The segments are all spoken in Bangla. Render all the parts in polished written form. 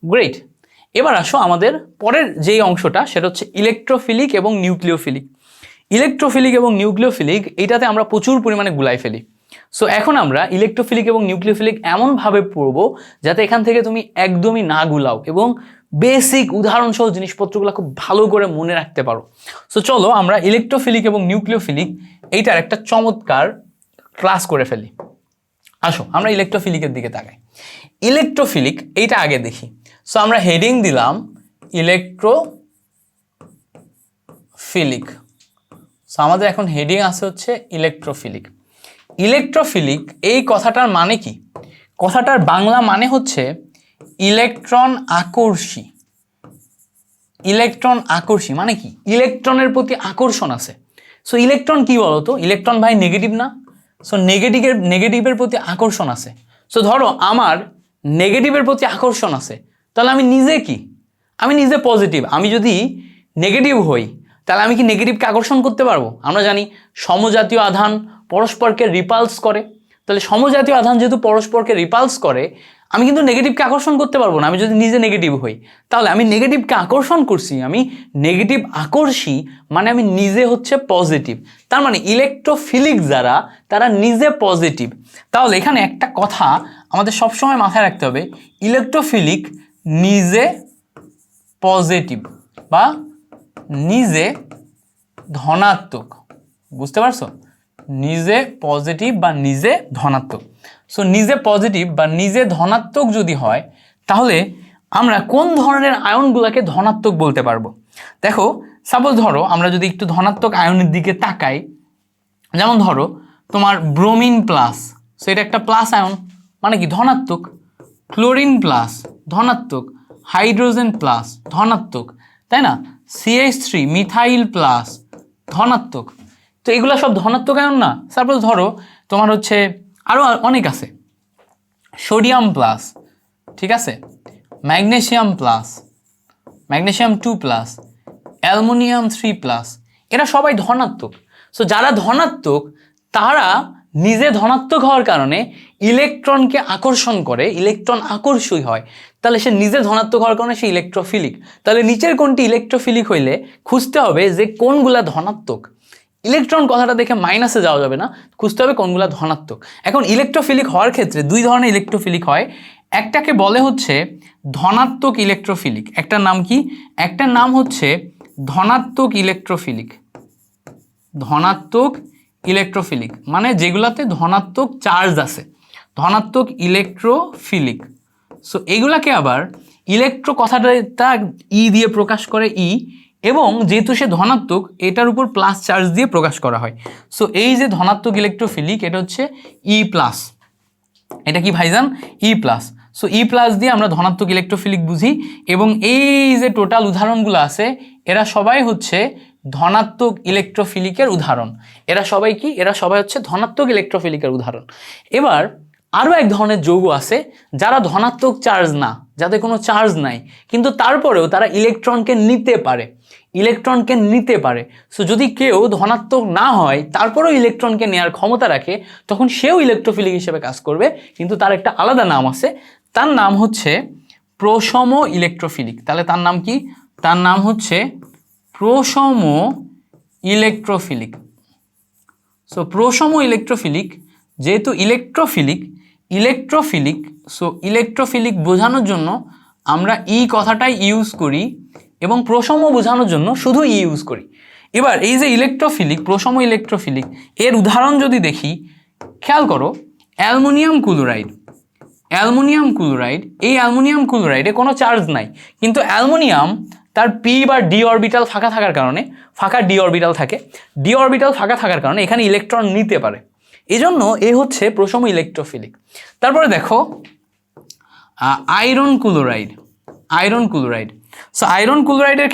গ্রেট। এবার আসো আমাদের পরের যেই অংশটা সেটা হচ্ছে ইলেকট্রোফিলিক এবং নিউক্লিওফিলিক। ইলেকট্রোফিলিক এবং নিউক্লিওফিলিক এইটাতে আমরা প্রচুর পরিমাণে গুলাই ফেলি। সো এখন আমরা ইলেকট্রোফিলিক এবং নিউক্লিওফিলিক এমনভাবে পড়বো যাতে এখান থেকে তুমি একদমই না গুলাও এবং বেসিক উদাহরণসহ জিনিসপত্রগুলো খুব ভালো করে মনে রাখতে পারো। সো চলো আমরা ইলেকট্রোফিলিক এবং নিউক্লিওফিলিক এইটার একটা চমৎকার ক্লাস করে ফেলি। আসো আমরা ইলেকট্রোফিলিকের দিকে তাকাই। ইলেকট্রোফিলিক এইটা আগে দেখি। সো আমরা হেডিং দিলাম ইলেকট্রোফিলিক। সো আমাদের এখন হেডিং আছে হচ্ছে ইলেকট্রোফিলিক। ইলেকট্রোফিলিক এই কথাটার মানে কি? কথাটার বাংলা মানে হচ্ছে ইলেকট্রন আকর্ষী। ইলেকট্রন আকর্ষী মানে কি? ইলেকট্রনের প্রতি আকর্ষণ আছে। সো ইলেকট্রন কি বলতো? ইলেকট্রন ভাই নেগেটিভ না? সো নেগেটিভের প্রতি আকর্ষণ আছে। সো ধরো আমার নেগেটিভের প্রতি আকর্ষণ আছে, তাহলে আমি নিজে কি? আমি নিজে পজিটিভ। আমি যদি নেগেটিভ হই তাহলে আমি কি নেগেটিভকে আকর্ষণ করতে পারবো? আমরা জানি সমজাতীয় আধান পরস্পরকে রিপালস করে। তাহলে সমজাতীয় আধান যেহেতু পরস্পরকে রিপালস করে, আমি কিন্তু নেগেটিভকে আকর্ষণ করতে পারবো না আমি যদি নিজে নেগেটিভ হই। তাহলে আমি নেগেটিভকে আকর্ষণ করছি, আমি নেগেটিভ আকর্ষী, মানে আমি নিজে হচ্ছে পজিটিভ। তার মানে ইলেকট্রোফিলিক যারা তারা নিজে পজিটিভ। তাহলে এখানে একটা কথা আমাদের সবসময় মাথায় রাখতে হবে, ইলেকট্রোফিলিক নিজে পজিটিভ বা নিজে ধনাত্মক। বুঝতে পারছো? নিজে পজিটিভ বা নিজে ধনাত্মক। সো নিজে পজিটিভ বা নিজে ধনাত্মক যদি হয় তাহলে আমরা কোন ধরনের আয়নগুলোকে ধনাত্মক বলতে পারবো? দেখো সাপোজ ধরো আমরা যদি একটু ধনাত্মক আয়নের দিকে তাকাই, যেমন ধরো তোমার ব্রোমিন প্লাস, সো এটা একটা প্লাস আয়ন মানে কি? ধনাত্মক। ক্লোরিন প্লাস ধনাত্মক, হাইড্রোজেন প্লাস ধনাত্মক, তাই না? CH3 মিথাইল প্লাস ধনাত্মক। তো এগুলো সব ধনাত্মক আয়ন না? সাপোজ ধরো তোমার হচ্ছে আরও অনেক আছে, সোডিয়াম প্লাস, ঠিক আছে, magnesium plus, magnesium 2 plus, aluminium 3 plus, এরা সবাই ধনাত্মক। সো যারা ধনাত্মক তারা নিজে ধনাত্মক হওয়ার কারণে ইলেকট্রনকে আকর্ষণ করে, ইলেকট্রন আকর্ষী হয়। তাহলে সে নিজে ধনাত্মক হওয়ার কারণে সে ইলেকট্রোফিলিক। তাহলে নিচের কোনটি ইলেকট্রোফিলিক হইলে খুঁজতে হবে যে কোনগুলা ধনাত্মক। ইলেকট্রন কথাটা দেখে মাইনাসে যাওয়া যাবে না, খুঁজতে হবে কোনগুলা ধনাত্মক। এখন ইলেকট্রোফিলিক হওয়ার ক্ষেত্রে দুই ধরনের ইলেকট্রোফিলিক হয়। একটাকে বলে হচ্ছে ধনাত্মক ইলেকট্রোফিলিক, একটার নাম কি? একটার নাম হচ্ছে ধনাত্মক ইলেকট্রোফিলিক। ধনাত্মক ইলেকট্রোফিলিক মানে যেগুলাতে ধনাত্মক চার্জ আছে, ধনাত্মক ইলেকট্রোফিলিক। সো এগুলাকে আবার ইলেকট্রো কথাটা ই দিয়ে প্রকাশ করে, ই, এবং যেহেতু সে ধনাত্মক এটার উপর প্লাস চার্জ দিয়ে প্রকাশ করা হয়। সো এই যে ধনাত্মক ইলেকট্রোফিলিক এটা হচ্ছে ই প্লাস। এটা কি ভাইজান? ই প্লাস। সো ই প্লাস দিয়ে আমরা ধনাত্মক ইলেকট্রোফিলিক বুঝি, এবং এই যে টোটাল উদাহরণগুলো আছে এরা সবাই হচ্ছে ধনাত্মক ইলেকট্রোফিলিকের উদাহরণ। এরা সবাই কি? এরা সবাই হচ্ছে ধনাত্মক ইলেকট্রোফিলিকের উদাহরণ। এবার আরও এক ধরনের যৌগ আছে যারা ধনাত্মক চার্জ না, যাদের কোনো চার্জ নাই, কিন্তু তারপরেও তারা ইলেকট্রনকে নিতে পারে, ইলেকট্রনকে নিতে পারে। সো যদি কেউ ধনাত্মক না হয় তারপরেও ইলেকট্রনকে নেওয়ার ক্ষমতা রাখে, তখন সেও ইলেকট্রোফিলিক হিসেবে কাজ করবে, কিন্তু তার একটা আলাদা নাম আছে, তার নাম হচ্ছে প্রশম ইলেকট্রোফিলিক। তাহলে তার নাম কি? তার নাম হচ্ছে প্রশম ইলেকট্রোফিলিক। সো প্রশম ইলেকট্রোফিলিক, যেহেতু ইলেকট্রোফিলিক, সো ইলেকট্রোফিলিক বোঝানোর জন্য আমরা ই কথাটাই ইউজ করি এবং প্রশম বোঝানোর জন্য শুধু ই ইউজ করি। এবার এই যে ইলেকট্রোফিলিক, প্রশম ইলেকট্রোফিলিক, এর উদাহরণ যদি দেখি, খেয়াল করো অ্যালুমিনিয়াম ক্লোরাইড। অ্যালুমিনিয়াম ক্লোরাইড, এই অ্যালুমিনিয়াম ক্লোরাইডে কোনো চার্জ নাই, কিন্তু অ্যালুমিনিয়াম তার পি বা ডি অরবিটাল ফাঁকা থাকার কারণে, ফাঁকা ডি অরবিটাল থাকে, ডি অরবিটাল ফাঁকা থাকার কারণে এখানে ইলেকট্রন নিতে পারে, এজন্য এ হচ্ছে প্রশম ইলেকট্রোফিলিক। তারপরে দেখো iron chloride. Iron chloride, so iron ক্লোরাইডের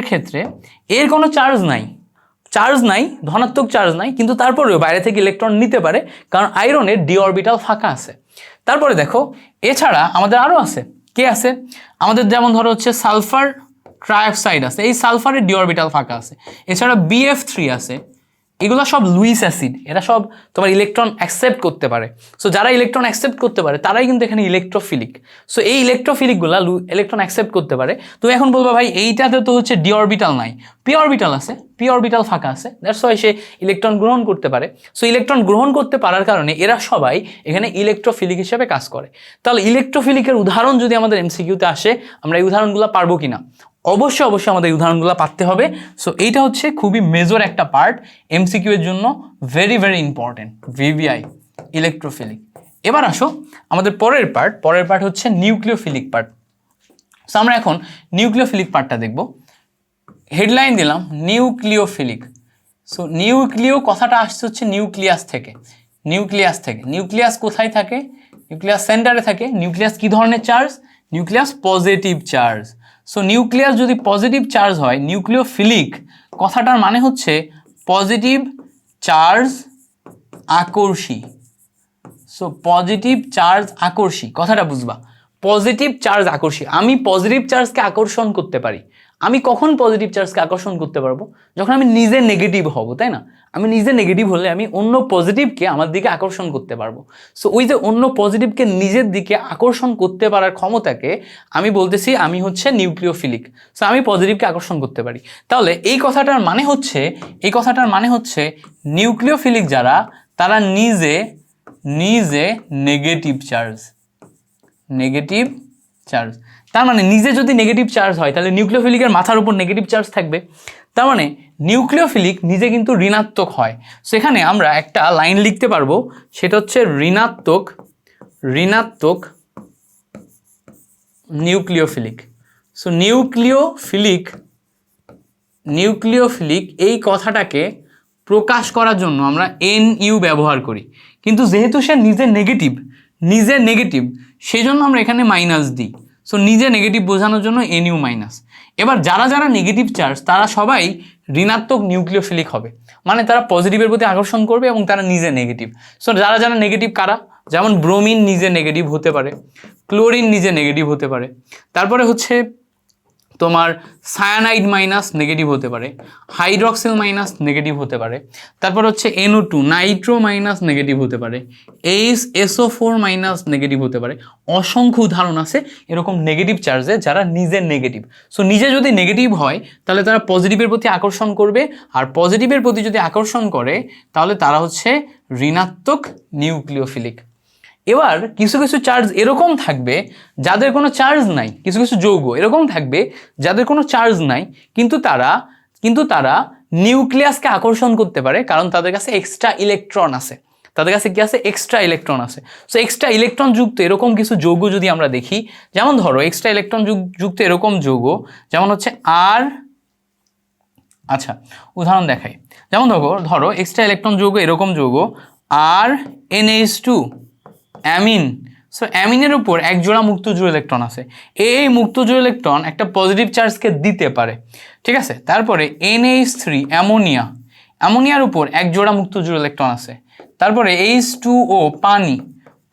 ক্ষেত্রে এর কোনো চার্জ নাই, ধনাত্মক চার্জ নাই, কিন্তু তারপরেও বাইরে থেকে ইলেকট্রন নিতে পারে কারণ আয়রনের ডি অরবিটাল ফাঁকা আছে। তারপরে দেখো এছাড়া আমাদের আরও আছে, কে আছে আমাদের? যেমন ধরো হচ্ছে সালফার ট্রাইঅক্সাইড আছে, এই সালফারের ডি অরবিটাল ফাঁকা আছে। এছাড়া BF3 আছে, এগুলো সব লুইস অ্যাসিড, এরা সব তোমার ইলেকট্রন অ্যাকসেপ্ট করতে পারে। সো যারা ইলেকট্রন অ্যাকসেপ্ট করতে পারে তারাই কিন্তু এখানে ইলেকট্রোফিলিক। সো এই ইলেকট্রোফিলিকগুলো ইলেকট্রন অ্যাকসেপ্ট করতে পারে। তুমি এখন বলবা ভাই এইটাতে তো হচ্ছে ডি অরবিটাল নাই, পি অরবিটাল আছে, পি অরবিটাল ফাঁকা আছে, দ্যাটস ওয়াই সে ইলেকট্রন গ্রহণ করতে পারে। সো ইলেকট্রন গ্রহণ করতে পারার কারণে এরা সবাই এখানে ইলেকট্রোফিলিক হিসেবে কাজ করে। তাহলে ইলেকট্রোফিলিকের উদাহরণ যদি আমাদের এমসিকিউতে আসে, আমরা এই উদাহরণগুলো পারবো কিনা? অবশ্যই অবশ্যই আমাদের উদাহরণগুলো পারতে হবে। সো এইটা হচ্ছে খুবই মেজর একটা পার্ট এমসিকিউ এর জন্য, very very important, VVI electrophilic. এবার আসো আমাদের পরের পার্ট হচ্ছে নিউক্লিওফিলিক পার্ট। সো আমরা এখন নিউক্লিওফিলিক পার্টটা দেখব। হেডলাইন দিলাম নিউক্লিওফিলিক। সো নিউক্লিও কথাটা আসছে হচ্ছে নিউক্লিয়াস থেকে। নিউক্লিয়াস কোথায় থাকে? নিউক্লিয়াস সেন্টারে থাকে। নিউক্লিয়াস কি ধরনের charge? Nucleus positive charge. So nucleus যদি পজিটিভ চার্জ হয়, নিউক্লিওফিলিক কথাটার মানে হচ্ছে পজিটিভ চার্জ আকর্ষী। সো পজিটিভ চার্জ আকর্ষী কথাটা বুঝবা, পজিটিভ চার্জ আকর্ষী। আমি পজিটিভ চার্জকে আকর্ষণ করতে পারি। আমি কখন পজিটিভ চার্জকে আকর্ষণ করতে পারবো? যখন আমি নিজে নেগেটিভ হব, তাই না? আমি নিজে নেগেটিভ হলে আমি অন্য পজিটিভকে আমার দিকে আকর্ষণ করতে পারবো। সো ওই যে অন্য পজিটিভকে নিজের দিকে আকর্ষণ করতে পারার ক্ষমতাকে আমি বলতেছি আমি হচ্ছে নিউক্লিওফিলিক। সো আমি পজিটিভকে আকর্ষণ করতে পারি। তাহলে এই কথাটার মানে হচ্ছে নিউক্লিওফিলিক যারা, তারা নিজে নেগেটিভ চার্জ। তার মানে নিজে যদি নেগেটিভ চার্জ হয় তাহলে নিউক্লিওফিলিকের মাথার উপর নেগেটিভ চার্জ থাকবে। তার মানে নিউক্লিওফিলিক নিজে কিন্তু ঋণাত্মক হয়। সেখানে আমরা একটা লাইন লিখতে পারবো, সেটা হচ্ছে ঋণাত্মক নিউক্লিওফিলিক। সো নিউক্লিওফিলিক এই কথাটাকে প্রকাশ করার জন্য আমরা NU ব্যবহার করি, কিন্তু যেহেতু সে নিজে নেগেটিভ সেই জন্য আমরা এখানে মাইনাস দিই। সো নিজে নেগেটিভ বোঝানোর জন্য NU মাইনাস। এবার যারা নেগেটিভ চার্জ তারা সবাই ঋণাত্মক নিউক্লিওফিলিক হবে, মানে তারা পজিটিভের প্রতি আকর্ষণ করবে এবং তারা নিজে নেগেটিভ। সো যারা নেগেটিভ কারা? যেমন ব্রোমিন নিজে নেগেটিভ হতে পারে, ক্লোরিন নিজে নেগেটিভ হতে পারে, তারপরে হচ্ছে তোমার সায়ানাইড মাইনাস নেগেটিভ হতে পারে, হাইড্রক্সিল মাইনাস নেগেটিভ হতে পারে, তারপর হচ্ছে NO2 নাইট্রো মাইনাস নেগেটিভ হতে পারে, SO4 মাইনাস নেগেটিভ হতে পারে। অসংখ্য উদাহরণ আছে এরকম নেগেটিভ চার্জে যারা নিজে নেগেটিভ। সো নিজে যদি নেগেটিভ হয় তাহলে তারা পজিটিভের প্রতি আকর্ষণ করবে, আর পজিটিভের প্রতি যদি আকর্ষণ করে তাহলে তারা হচ্ছে ঋণাত্মক নিউক্লিওফিলিক। এবার কিছু চার্জ এরকম থাকবে যাদের কোনো চার্জ নাই, কিছু যৌগ এরকম থাকবে যাদের কোনো চার্জ নাই, কিন্তু তারা নিউক্লিয়াসকে আকর্ষণ করতে পারে, কারণ তাদের কাছে এক্সট্রা ইলেকট্রন আছে। এক্সট্রা ইলেকট্রন যুক্ত এরকম কিছু যৌগ যদি আমরা দেখি, যেমন ধরো এক্সট্রা ইলেকট্রন যুক্ত এরকম যৌগ যেমন হচ্ছে উদাহরণ দেখাই। যেমন ধরো এক্সট্রা ইলেকট্রন যৌগ এরকম যৌগ RNH2 অ্যামিন। সো অ্যামিনের উপর এক জোড়া মুক্তজোড় ইলেকট্রন আছে। এই মুক্তজোড় ইলেকট্রন একটা পজিটিভ চার্জকে দিতে পারে, ঠিক আছে। তারপরে NH3 অ্যামোনিয়ার উপর এক জোড়া মুক্তজোড় ইলেকট্রন আছে। তারপরে H2O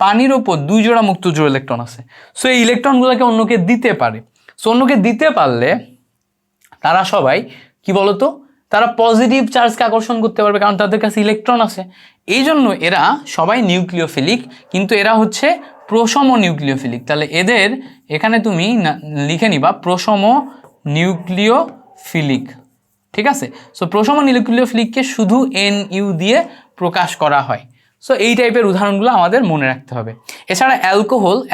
পানির উপর দুই জোড়া মুক্তজোড় ইলেকট্রন আছে। সো এই ইলেকট্রনগুলোকে অন্যকে দিতে পারে। সো অন্যকে দিতে পারলে তারা সবাই কি বলতো, তারা পজিটিভ চার্জকে আকর্ষণ করতে পারবে, কারণ তাদের কাছে ইলেকট্রন আছে। এই জন্য এরা সবাই নিউক্লিওফিলিক, কিন্তু এরা হচ্ছে প্রশম নিউক্লিওফিলিক। তাহলে এদের এখানে তুমি লিখে নিবা প্রশম নিউক্লিওফিলিক, ঠিক আছে। সো প্রশম নিউক্লিওফিলিককে শুধু NU দিয়ে প্রকাশ করা হয়। সো এই টাইপের উদাহরণগুলো আমাদের মনে রাখতে হবে। এছাড়া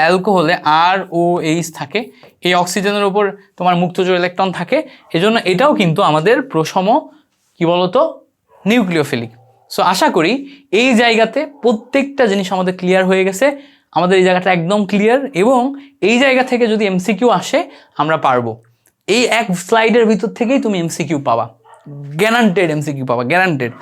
অ্যালকোহলে ROH থাকে, এই অক্সিজেনের উপর তোমার মুক্তজোড় ইলেকট্রন থাকে, এজন্য এটাও কিন্তু আমাদের প্রশম কি বলতো নিউক্লিওফিলিক। সো আশা করি এই জায়গাতে প্রত্যেকটা জিনিস আমাদের ক্লিয়ার হয়ে গেছে। আমাদের এই জায়গাটা একদম ক্লিয়ার, এবং এই জায়গা থেকে যদি MCQ আসে আমরা পারবো। এই এক স্লাইডের ভিতর থেকেই তুমি MCQ পাবা, গ্যারান্টেড MCQ পাবা, গ্যারান্টেড।